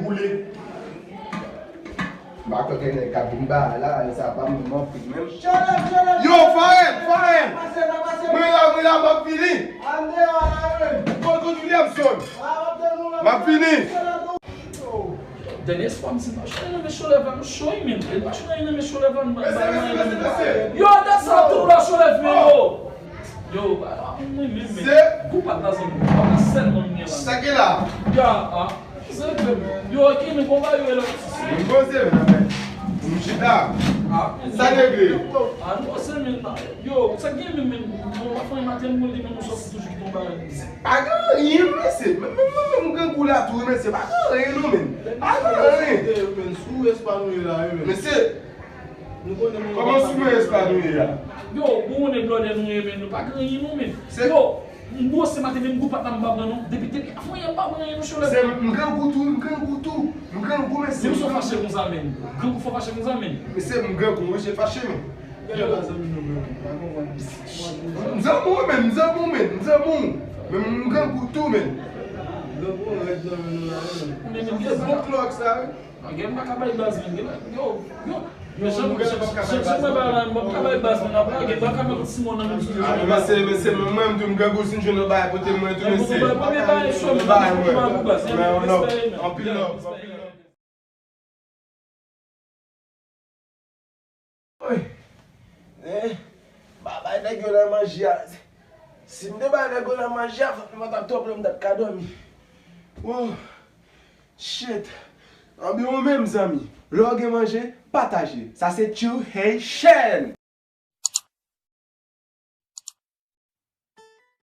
Roulé. Bah, quand il y a un cabimba là, ça va pas me manquer même. Yo, Farel! Moi là, m'a fini. Contre Williamson. M'a fini. Dernier fois, je suis allé me show, man. Eu acho que ainda me show levando. Yo, dessa altura, show levando. Yo, não mesmo. Culpa das culpa sério, mano. Isso aqui lá. Yo, aqui me conva eu. Não gostei, né? Não te dá. Sai daqui. Ah, não sei, man. Yo, isso aqui me não foi matando muito, não só tudo que tomba. Pagarinho, né, você? Não ganho lá tudo, né, você? Pagarinho, não, mano. Pagarinho. Mas você... Como sou esse padrinho lá? Yo, bom negócio não é mesmo, pagarinho não mesmo. Yo, você mate mesmo culpa tá babando, debite amanhã babando no show. Você não ganha gutu. Não ganha começar. Se eu sou faixa com os amigos, ganho for faixa com os amigos. Mas você não ganha com você faixa mesmo. Nous avons, mais nous avons tout, men. C'est bon clock, ça. Alguém vai acabar em base, yo. Mas já não vai acabar em base, não vai alguém vai acabar com Simão na música. Mas você mesmo tu não ganha com Simão não vai poder muito nesse. Oi. Babai nego na magia. Se me babai nego na magia, vai matar todo problema da academia. Oh, shit. Ambi ou même, amis. Logue manger, partager. Ça c'est too Haitian.